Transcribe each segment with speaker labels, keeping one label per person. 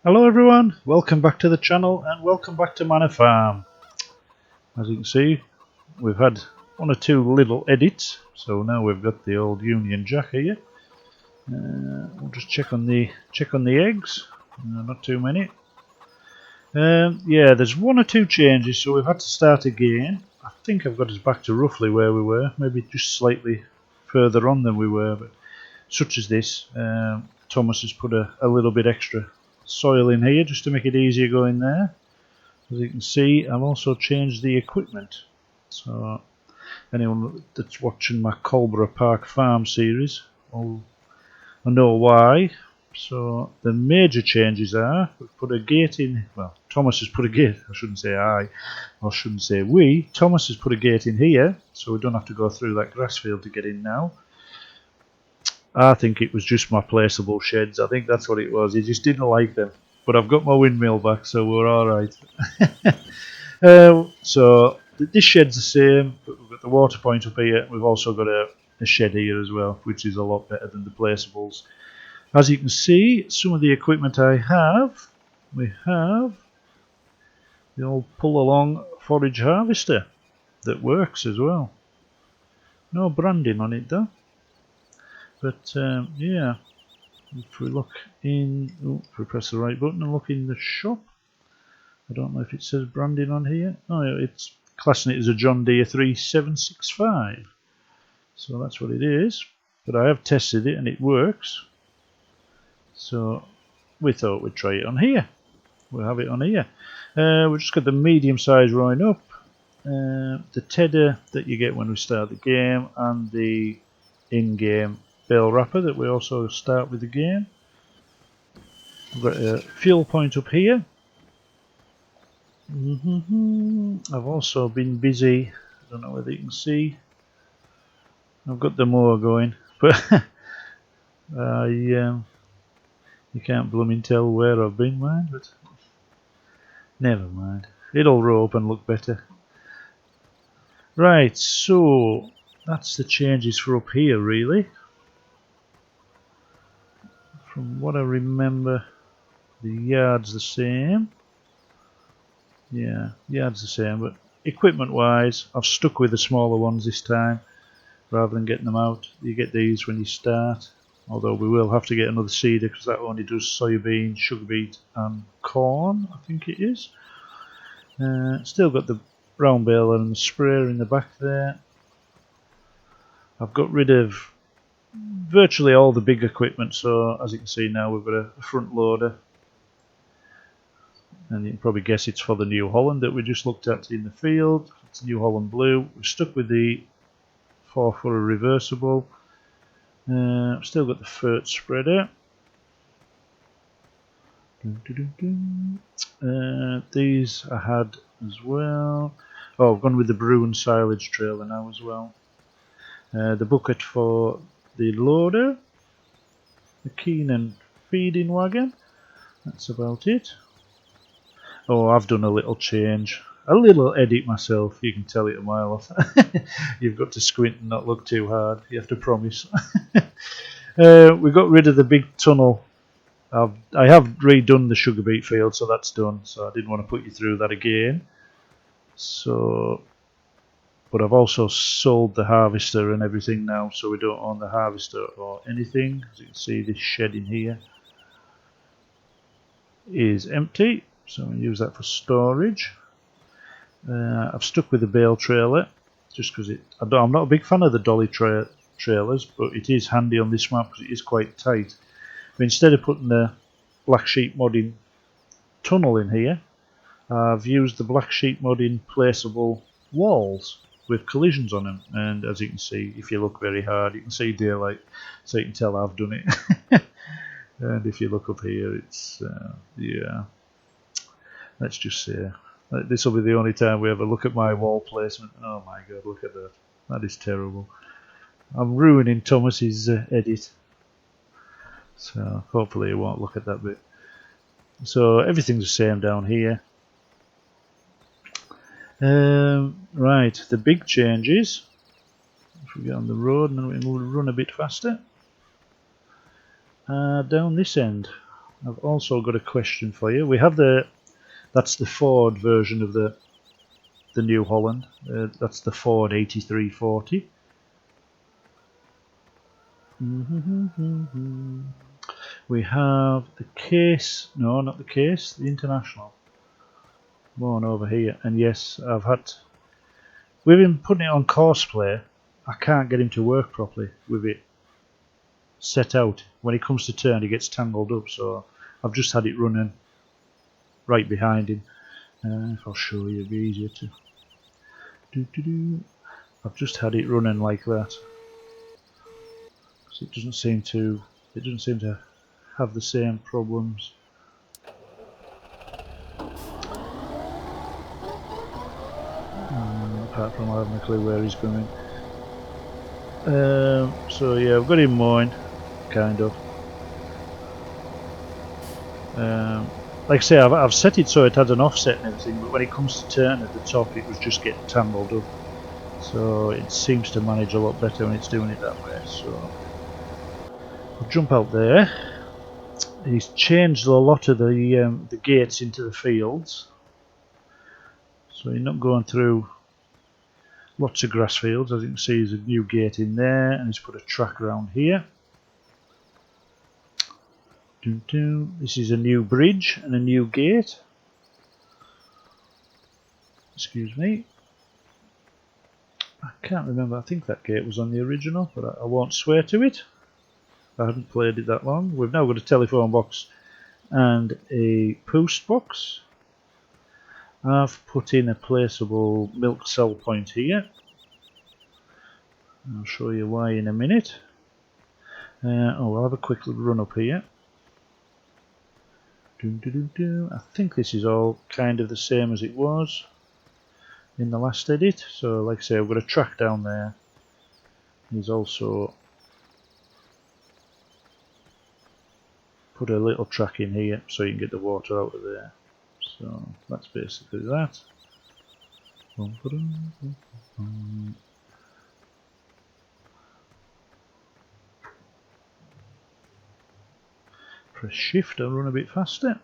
Speaker 1: Hello everyone, welcome back to the channel and welcome back to Manor Farm. As you can see, we've had one or two little edits, so now we've got the old Union Jack here. We'll just check on the eggs. Not too many. Yeah, there's one or two changes, so we've had to start again. I think I've got us back to roughly where we were, maybe just slightly further on than we were, but such as this. Thomas has put a little bit extra soil in here just to make it easier going there. As you can see, I've also changed the equipment, so anyone that's watching my Colborough Park Farm series will know why. So the major changes are, we've put a gate in, well, Thomas has put a gate, I shouldn't say we, Thomas has put a gate in here, so we don't have to go through that grass field to get in now. I think it was just my placeable sheds. I think that's what it was. He just didn't like them. But I've got my windmill back, so we're alright. So this shed's the same, but we've got the water point up here. We've also got a shed here as well, which is a lot better than the placeables. As you can see, some of the equipment I have, we have the old pull-along forage harvester that works as well. No branding on it though. But yeah, if we look in, if we press the right button and look in the shop, I don't know if it says branding on here. Oh yeah, it's classing it as a John Deere 3765. So that's what it is. But I have tested it and it works. So we thought we'd try it on here. We'll have it on here. We've just got the medium size rolling up, the tedder that you get when we start the game, and the in-game bale wrapper that we also start with the game. We've got a fuel point up here. I've also been busy, I don't know whether you can see, I've got the mower going, but you can't blooming tell where I've been, mind, but never mind, it'll row up and look better. Right, so that's the changes for up here really. From what I remember, the yard's the same. Yeah, yard's the same, but equipment wise, I've stuck with the smaller ones this time rather than getting them out. You get these when you start, although we will have to get another seeder because that only does soybean, sugar beet and corn, I think it is. Still got the round baler and the sprayer in the back there. I've got rid of virtually all the big equipment, so as you can see now we've got a front loader, and you can probably guess it's for the New Holland that we just looked at in the field. It's New Holland blue. We've stuck with the 4-footer reversible. Still got the fert spreader. These I had as well. Oh, I've gone with the Bruin silage trailer now as well. The bucket for the loader, the Keenan feeding wagon. That's about it. Oh, I've done a little change, a little edit myself. You can tell it a mile off. You've got to squint and not look too hard. You have to promise. We got rid of the big tunnel. I have redone the sugar beet field, so that's done. So I didn't want to put you through that again. So, but I've also sold the harvester and everything now, so we don't own the harvester or anything. As you can see, this shed in here is empty, so we use that for storage. I've stuck with the bale trailer just because I'm not a big fan of the dolly trailers, but it is handy on this map because it is quite tight. But instead of putting the black sheep modding tunnel in here, I've used the black sheep modding placeable walls with collisions on them, and as you can see, if you look very hard, you can see daylight, so you can tell I've done it. And if you look up here, it's yeah, let's just say this will be the only time we ever look at my wall placement. Oh my god, look at that. That is terrible. I'm ruining Thomas's edit, so hopefully he won't look at that bit. So everything's the same down here. Right, the big changes, if we get on the road and then we'll run a bit faster, down this end. I've also got a question for you. We have that's the Ford version of the New Holland. That's the Ford 8340. We have the case, no, not the case, the International. One over here, and yes, we've been putting it on Courseplay. I can't get him to work properly with it set out. When he comes to turn, he gets tangled up, so I've just had it running right behind him. If I'll show you, it'll be easier to I've just had it running like that. So it doesn't seem to have the same problems. Apart from having a clue where he's going. So yeah, I've got him mowing, kind of. Like I say, I've set it so it had an offset and everything, but when it comes to turn at the top, it was just getting tangled up. So it seems to manage a lot better when it's doing it that way. So I'll jump out there. He's changed a lot of the gates into the fields, so you're not going through lots of grass fields. As you can see, there's a new gate in there, and he's put a track around here. This is a new bridge and a new gate. Excuse me. I can't remember. I think that gate was on the original, but I won't swear to it. I haven't played it that long. We've now got a telephone box and a post box. I've put in a placeable milk cell point here. I'll show you why in a minute. I'll have a quick run up here. I think this is all kind of the same as it was in the last edit. So like I say, I've got a track down there. He's also put a little track in here so you can get the water out of there. So that's basically that. Press shift and run a bit faster.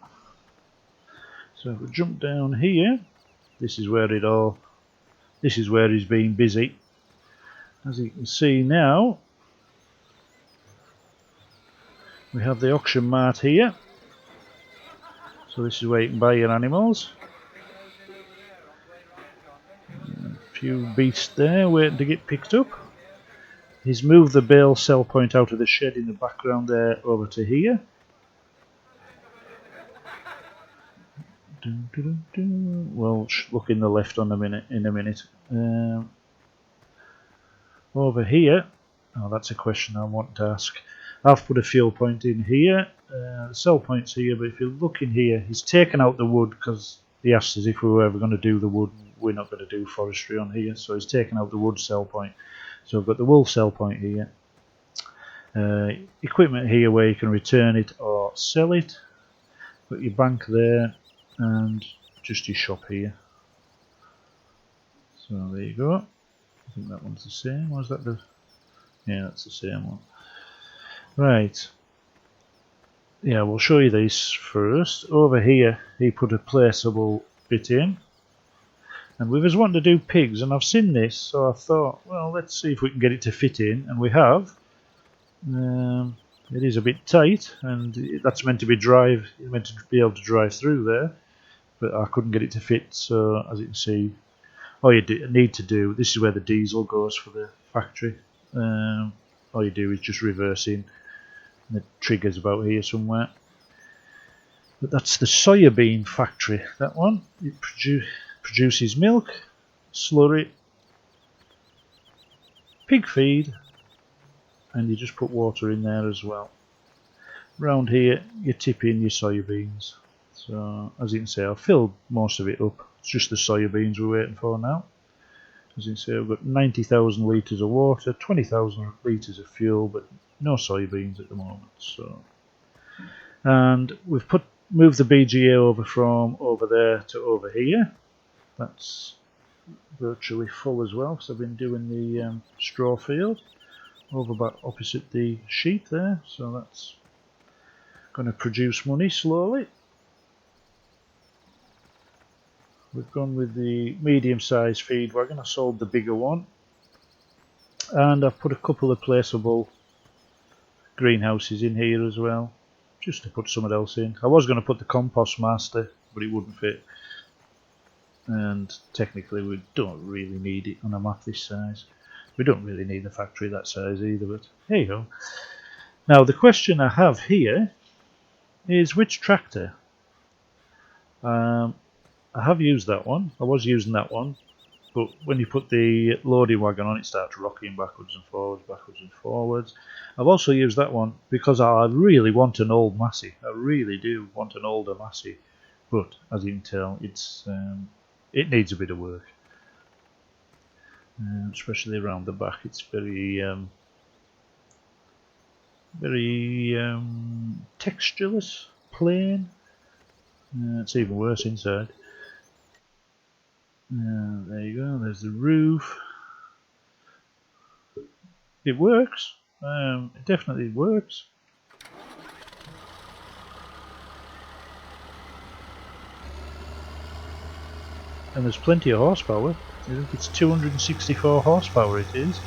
Speaker 1: So if we jump down here, this is where he's been busy. As you can see now, we have the auction mart here. So this is where you can buy your animals. A few beasts there waiting to get picked up. He's moved the bale sell point out of the shed in the background there over to here. Well, look in the left in a minute. Over here, oh, that's a question I want to ask. I've put a fuel point in here. The sell point's here, but if you look in here, he's taken out the wood because he asked us if we were ever going to do the wood. We're not going to do forestry on here, so he's taken out the wood sell point. So I've got the wool sell point here. Equipment here where you can return it or sell it. Got your bank there and just your shop here. So there you go. I think that one's the same. Was that the? Yeah, that's the same one. Right. Yeah, we'll show you this first. Over here, he put a placeable bit in. And we was wanting to do pigs, and I've seen this, so I thought, well, let's see if we can get it to fit in, and we have. It is a bit tight, and that's meant to be meant to be able to drive through there, but I couldn't get it to fit. So as you can see, all you need to do, this is where the diesel goes for the factory. All you do is just reverse in, and the trigger's about here somewhere. But that's the soybean factory. That one, it produces milk, slurry, pig feed, and you just put water in there as well. Round here you tip in your soybeans. So as you can see, I've filled most of it up. It's just the soybeans we're waiting for now. As you can see, I've got 90,000 litres of water, 20,000 litres of fuel, but no soybeans at the moment. So, and we've moved the BGA over from over there to over here. That's virtually full as well, because I've been doing the straw field over back opposite the sheep there. So that's Going to produce money slowly. We've gone with the medium-sized feed wagon. I sold the bigger one, and I've put a couple of placeable greenhouses in here as well, just to put something else in. I was going to put the compost master, but it wouldn't fit, and technically we don't really need it on a map this size. We don't really need the factory that size either, but there you go. Now the question I have here is which tractor. I have used that one. I was using that one, but when you put the loading wagon on, it starts rocking backwards and forwards, backwards and forwards. I've also used that one because I really want an old Massey. I really do want an older Massey, but as you can tell, it needs a bit of work, especially around the back. It's very textureless, plain. It's even worse inside. There you go, there's the roof. It works, it definitely works. And there's plenty of horsepower. I think it's 264 horsepower it is.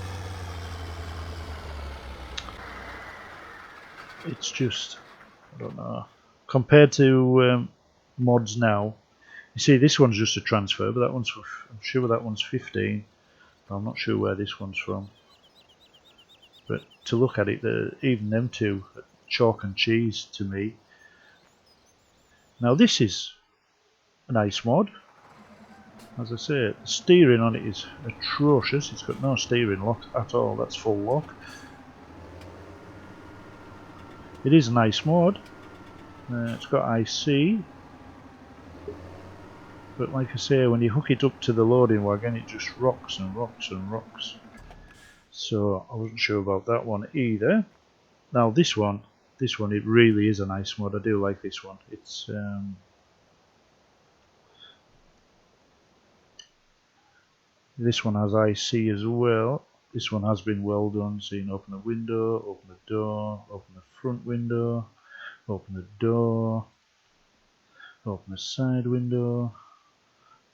Speaker 1: It's just, I don't know, compared to mods now. You see, this one's just a transfer, but that one's, I'm sure that one's 15. I'm not sure where this one's from. But to look at it, even them two, chalk and cheese to me. Now this is a nice mod. As I say, the steering on it is atrocious. It's got no steering lock at all. That's full lock. It is a nice mod. It's got IC. But like I say, when you hook it up to the loading wagon, it just rocks and rocks and rocks. So I wasn't sure about that one either. Now this one, it really is a nice mod. I do like this one. It's this one has IC as well. This one has been well done. So you can open the window, open the door, open the front window, open the door, open the side window.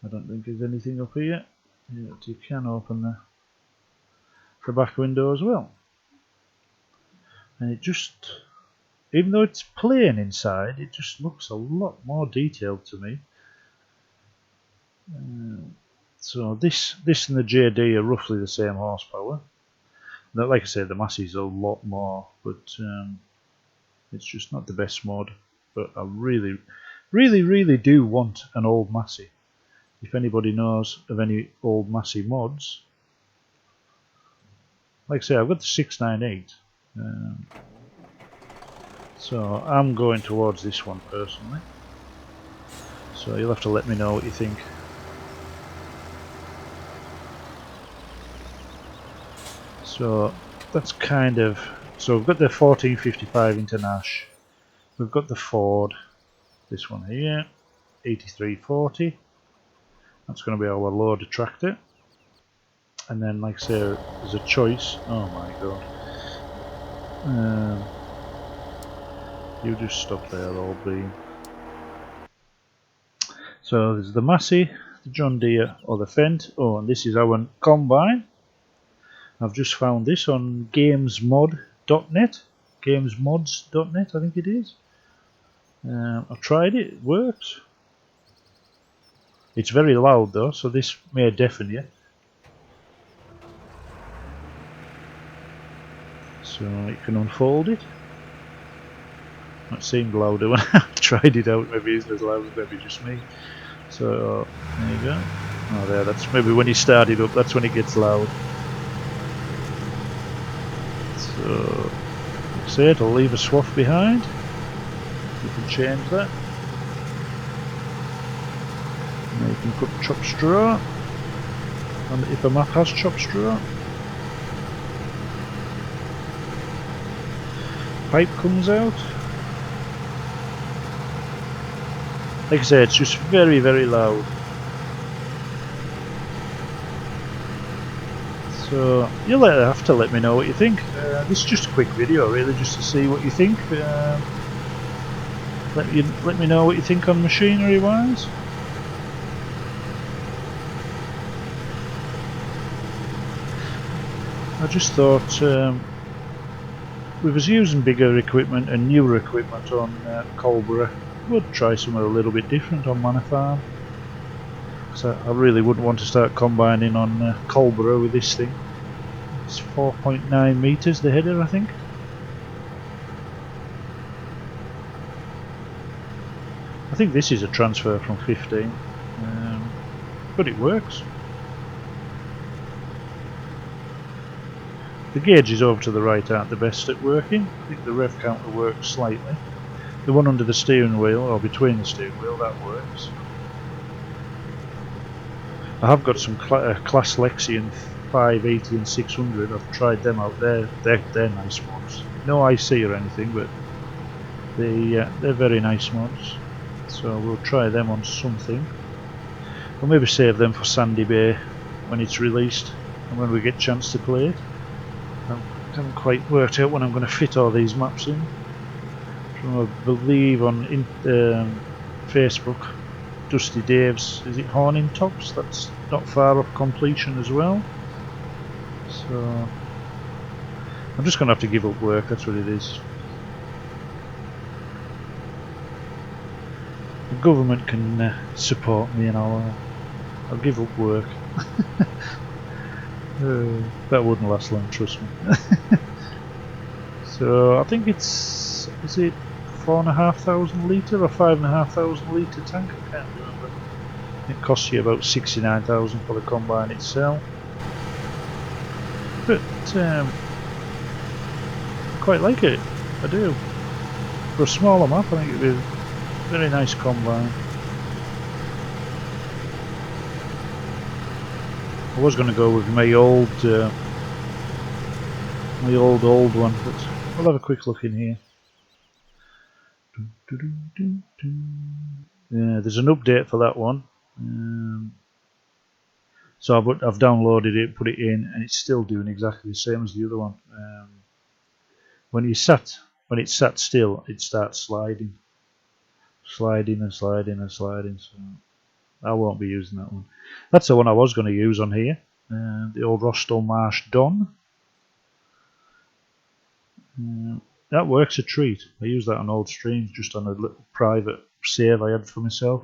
Speaker 1: I don't think there's anything up here. Yeah, you can open the back window as well. And it just, even though it's plain inside, it just looks a lot more detailed to me. So this and the JD are roughly the same horsepower. Now, like I said, the Massey's a lot more, but it's just not the best mod. But I really do want an old Massey. If anybody knows of any old Massey mods, like I say, I've got the 698. So I'm going towards this one personally. So you'll have to let me know what you think. So that's kind of, so we've got the 1455 Internash. We've got the Ford, this one here, 8340. That's going to be our loader tractor. And then, like I say, there's a choice. Oh my god. You just stop there, old bean. So there's the Massey, the John Deere, or the Fendt. Oh, and this is our combine. I've just found this on gamesmod.net. Gamesmods.net, I think it is. I've tried it, it works. It's very loud though, so this may deafen you. So you can unfold it. That seemed louder when I tried it out. Maybe it's as loud as maybe just me. So there you go. Oh, there. That's maybe when you start it up. That's when it gets loud. So say it'll leave a swath behind. You can change that. Now you can put chopped straw, and if a map has chopped straw, pipe comes out. Like I say, it's just very loud. So you'll have to let me know what you think. This is just a quick video really, just to see what you think. let me know what you think on machinery wise. I just thought we was using bigger equipment and newer equipment on Colborough. Would try somewhere a little bit different on Manor Farm. So I really wouldn't want to start combining on Colborough with this thing. It's 4.9 metres the header, I think. I think this is a transfer from 15, but it works. The gauges over to the right aren't the best at working. I think the rev counter works slightly. The one under the steering wheel, or between the steering wheel, that works. I have got some Class Lexion 580 and 600. I've tried them out there. They're nice mods. No IC or anything, but they're very nice mods. So we'll try them on something. We'll maybe save them for Sandy Bay when it's released and when we get a chance to play it. I haven't quite worked out when I'm going to fit all these maps in. From, I believe on Facebook, Dusty Dave's, is it Horning Tops? That's not far off completion as well. So I'm just going to have to give up work, that's what it is. The government can support me and I'll give up work. That wouldn't last long, trust me. So I think is it 4,500 litre or 5,500 litre tank? I can't remember. It costs you about 69,000 for the combine itself. But I quite like it, I do. For a smaller map I think it'd be a very nice combine. I was going to go with my old one, but we'll have a quick look in here. Yeah, there's an update for that one. So I've downloaded it, put it in, and it's still doing exactly the same as the other one. When it's sat still, it starts sliding and sliding and sliding. So I won't be using that one. That's the one I was going to use on here. The old Rostal Marsh Don. That works a treat. I use that on old streams, just on a little private save I had for myself.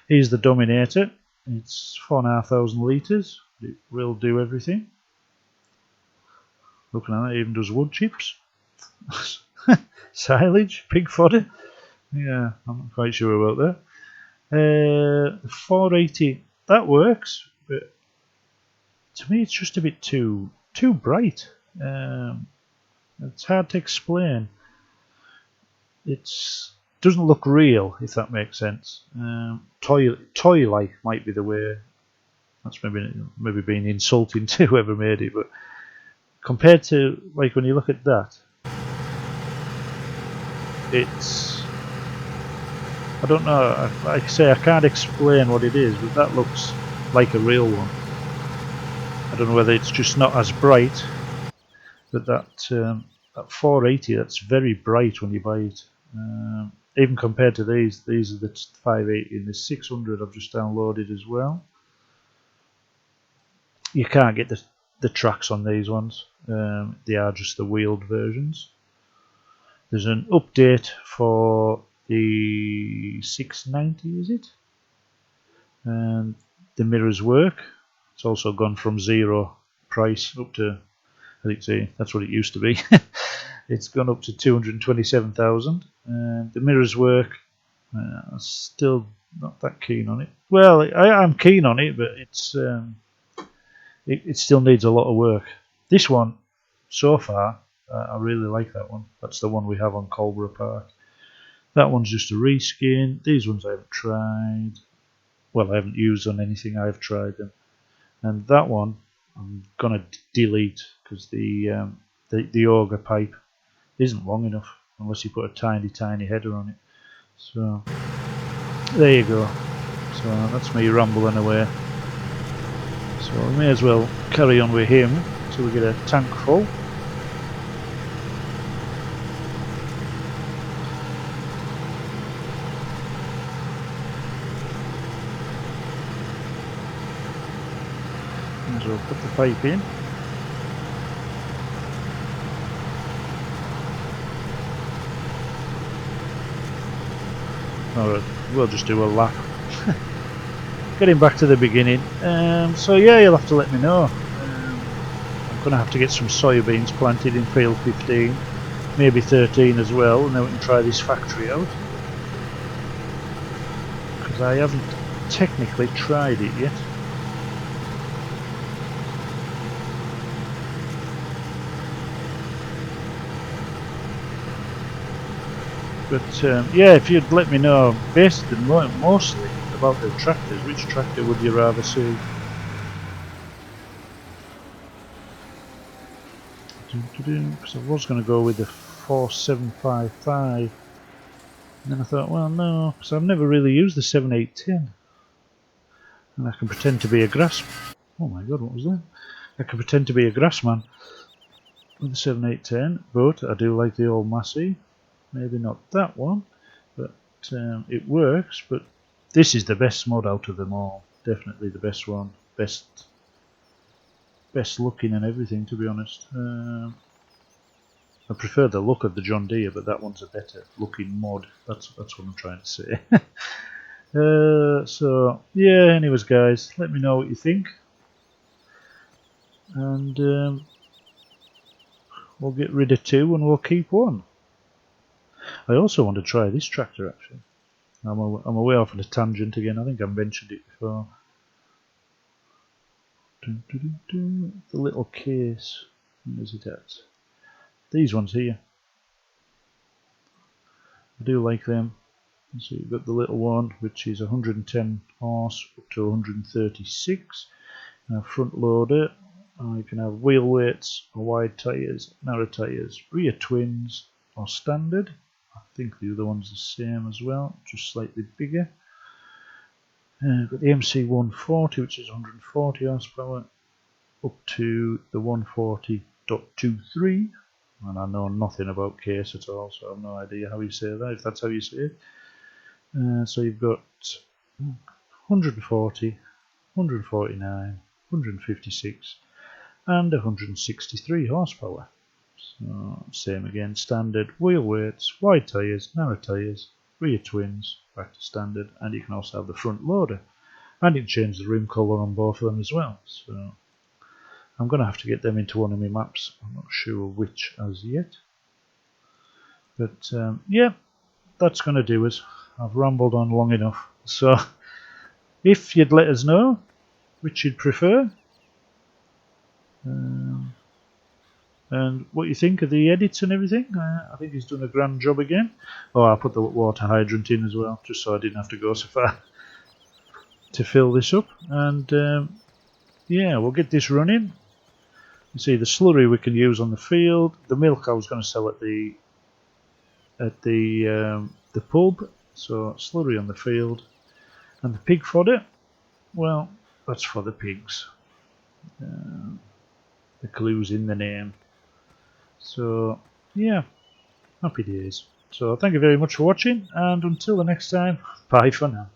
Speaker 1: Here's the Dominator. It's 4,500 litres. It will do everything. Looking at it, it even does wood chips. Silage, pig fodder. Yeah, I'm not quite sure about that. 480, that works, but to me it's just a bit too bright. It's hard to explain. It doesn't look real, if that makes sense. Toy-like might be the way. That's maybe being insulting to whoever made it, but compared to, like, when you look at that, it's, I don't know, like I say, I can't explain what it is, but that looks like a real one. I don't know whether it's just not as bright, but that 480, that's very bright when you buy it. Even compared to these are the 580 and the 600 I've just downloaded as well. You can't get the tracks on these ones. They are just the wheeled versions. There's an update for the 690, is it? And the mirrors work. It's also gone from 0 price up to, I think that's what it used to be. It's gone up to 227,000. The mirrors work. I'm still not that keen on it. Well, I'm keen on it, but it still needs a lot of work. This one, so far, I really like that one. That's the one we have on Colborough Park. That one's just a reskin. These ones I haven't tried. Well, I haven't used on anything. I've tried them. And that one I'm gonna delete because the auger pipe isn't long enough unless you put a tiny header on it. So there you go. So that's me rambling away. So we may as well carry on with him until we get a tank full. So put the pipe in. Alright, we'll just do a lap. Getting back to the beginning. So yeah, you'll have to let me know. I'm going to have to get some soybeans planted in field 15, maybe 13 as well, and then we can try this factory out. Because I haven't technically tried it yet. But yeah, if you'd let me know, basically mostly about the tractors, which tractor would you rather see? Because I was going to go with the 4755, and then I thought, well, no, because I've never really used the 7810, and I can pretend to be a grass. Oh my god, what was that? I can pretend to be a grassman with the 7810, but I do like the old Massey. Maybe not that one, but it works. But this is the best mod out of them all. Definitely the best one, best looking and everything. To be honest, I prefer the look of the John Deere, but that one's a better looking mod. That's what I'm trying to say. So yeah. Anyways, guys, let me know what you think, and we'll get rid of 2 and we'll keep 1. I also want to try this tractor actually. I'm away off on a tangent again. I think I mentioned it before. The little case. Where's it at? These ones here. I do like them. So you've got the little one, which is 110 horse up to 136. Front loader. You can have wheel weights or wide tyres, narrow tyres, rear twins or standard. I think the other one's the same as well, just slightly bigger. Got the MC140, which is 140 horsepower, up to the 140.23. And I know nothing about case at all, so I have no idea how you say that, if that's how you say it. So you've got 140, 149, 156, and 163 horsepower. So same again, standard, wheel weights, wide tyres, narrow tyres, rear twins, back to standard, and you can also have the front loader. And you can change the rim colour on both of them as well. So I'm going to have to get them into one of my maps. I'm not sure which as yet. But yeah, that's going to do it. I've rambled on long enough. So if you'd let us know which you'd prefer, and what you think of the edits and everything. I think he's done a grand job again. Oh, I put the water hydrant in as well, just so I didn't have to go so far to fill this up. And yeah, we'll get this running. You see the slurry we can use on the field. The milk I was going to sell at the pub. So slurry on the field, and the pig fodder. Well, that's for the pigs. The clue's in the name. So yeah, happy days. So thank you very much for watching, and until the next time, bye for now.